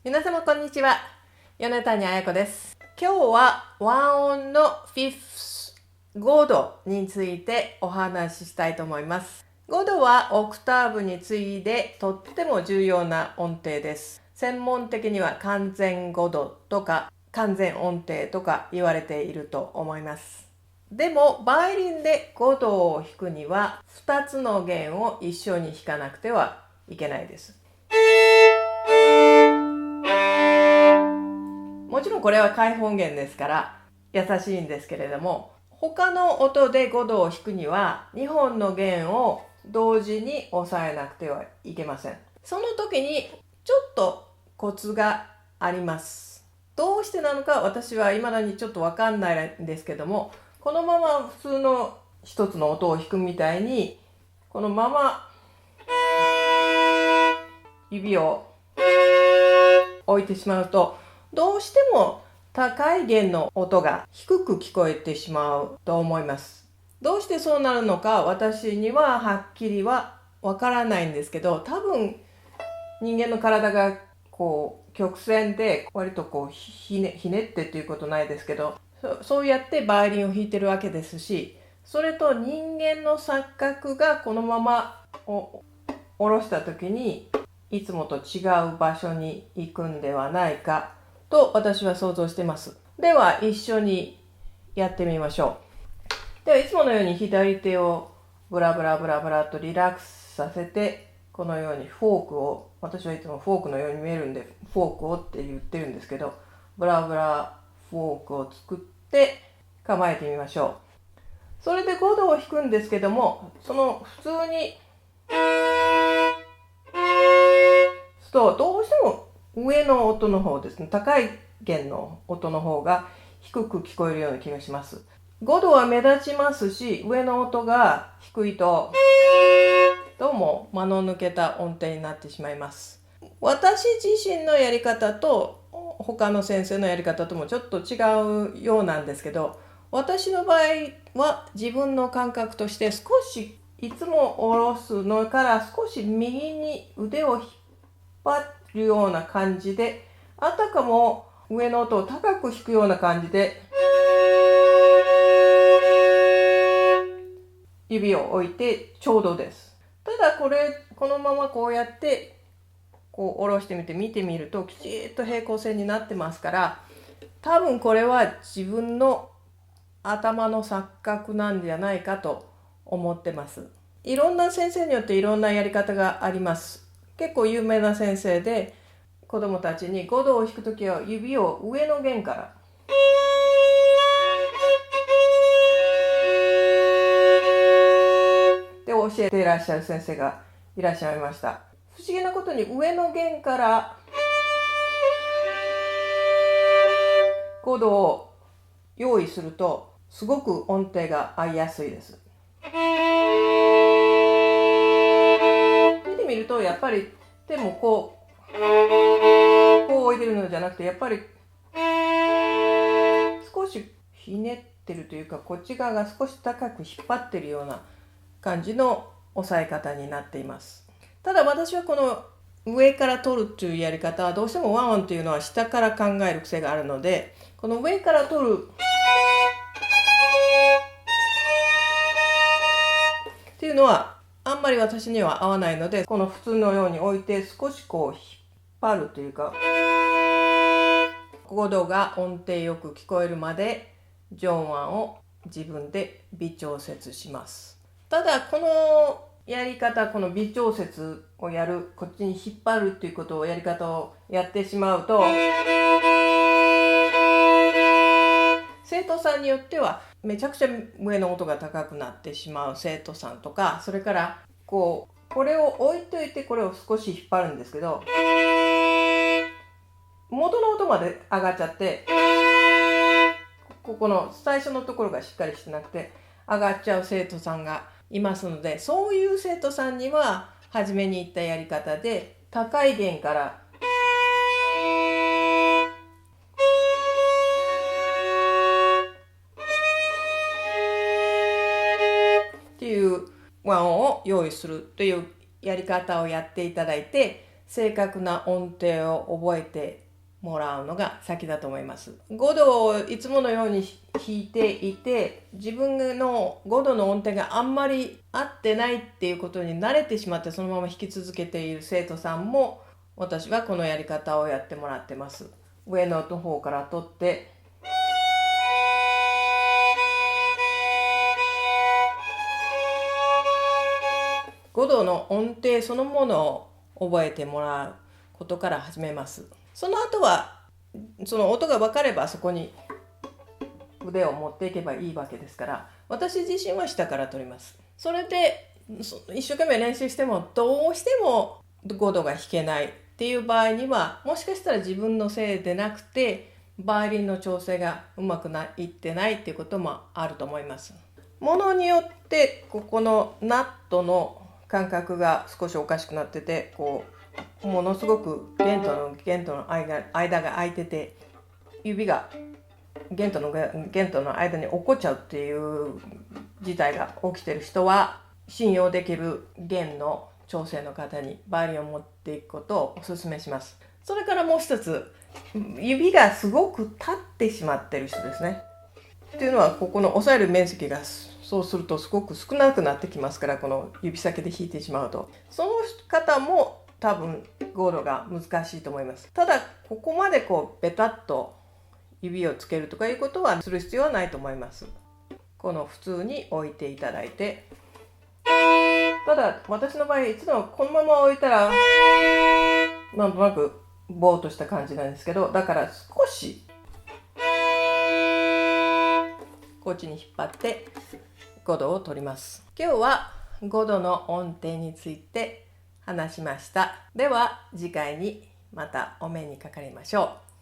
皆様こんにちは。米谷彩子です。今日は和音の5th 度についてお話ししたいと思います。5度はオクターブに次いでとっても重要な音程です。専門的には完全5度とか完全音程とか言われていると思います。でもバイオリンで5度を弾くには2つの弦を一緒に弾かなくてはいけないです。もちろんこれは開放弦ですから優しいんですけれども、他の音で5度を弾くには2本の弦を同時に押さえなくてはいけません。その時にちょっとコツがあります。どうしてなのか私は未だにちょっとわかんないんですけども、このまま普通の一つの音を弾くみたいにこのまま指を置いてしまうと、どうしても高い弦の音が低く聞こえてしまうと思います。どうしてそうなるのか私にははっきりはわからないんですけど、多分人間の体が曲線で割とひねってっていうことないですけど、そうやってバイオリンを弾いてるわけですし、それと人間の錯覚がこのまま下ろした時にいつもと違う場所に行くんではないかと私は想像しています。では一緒にやってみましょう。ではいつものように左手をブラブラブラブラとリラックスさせて、このようにフォークを、私はいつもフォークのように見えるんでフォークをって言ってるんですけど、ブラブラフォークを作って構えてみましょう。それで5度を弾くんですけども、その普通にとどうしても上の音の方ですね、高い弦の音の方が低く聞こえるような気がします。5度は目立ちますし、上の音が低いとどうも間の抜けた音程になってしまいます。私自身のやり方と他の先生のやり方ともちょっと違うようなんですけど、私の場合は自分の感覚として少しいつも下ろすのから少し右に腕を引っ張るような感じで、あたかも上の音を高く弾くような感じで指を置いてちょうどです。ただこのままこうやって下ろして見てみるときちっと平行線になってますから、多分これは自分の頭の錯覚なんじゃないかと思ってます。いろんな先生によっていろんなやり方があります。結構有名な先生で、子供たちに5度を弾くときは指を上の弦からで教えていらっしゃる先生がいらっしゃいました。不思議なことに上の弦から5度を用意するとすごく音程が合いやすいです。見てみるとやっぱり手もこう置いてるのじゃなくて、やっぱり少しひねってるというか、こっち側が少し高く引っ張ってるような感じの押さえ方になっています。ただ私はこの上から取るというやり方は、どうしても和音というのは下から考える癖があるので、この上から取るっていうのはあんまり私には合わないので、この普通のように置いて少し引っ張るというか、5度が音程よく聞こえるまで上腕を自分で微調節します。ただこのやり方、この微調節をやる、こっちに引っ張るっていうことをやり方をやってしまうと、生徒さんによってはめちゃくちゃ上の音が高くなってしまう生徒さんとか、それからこれを置いといてこれを少し引っ張るんですけど、元の音まで上がっちゃって、ここの最初のところがしっかりしてなくて上がっちゃう生徒さんがいますので、そういう生徒さんには初めに言ったやり方で高い弦からっていう和音を用意するというやり方をやっていただいて、正確な音程を覚えてもらうのが先だと思います。5度をいつものように弾いていて、自分の5度の音程があんまり合ってないっていうことに慣れてしまってそのまま弾き続けている生徒さんも、私はこのやり方をやってもらってます。上の方から取って5度の音程そのものを覚えてもらうことから始めます。その後はその音が分かればそこに腕を持っていけばいいわけですから、私自身は下から取ります。それで一生懸命練習してもどうしても5度が弾けないっていう場合には、もしかしたら自分のせいでなくてバイオリンの調整がうまくいってないっていうこともあると思います。ものによってここのナットの感覚が少しおかしくなってて、ものすごく弦との間が空いてて、指が弦との間に落っこっちゃうっていう事態が起きてる人は、信用できる弦の調整の方にバイオリンを持っていくことをお勧めします。それからもう一つ、指がすごく立ってしまってる人ですね。っていうのは、ここの押さえる面積がそうするとすごく少なくなってきますから、この指先で弾いてしまうと、その方も多分5度が難しいと思います。ただここまでベタッと指をつけるとかいうことはする必要はないと思います。この普通に置いていただいて、ただ私の場合いつもこのまま置いたらなんとなくぼーっとした感じなんですけど、だから少しこっちに引っ張って5度を取ります。今日は5度の音程について話しました。では次回にまたお目にかかりましょう。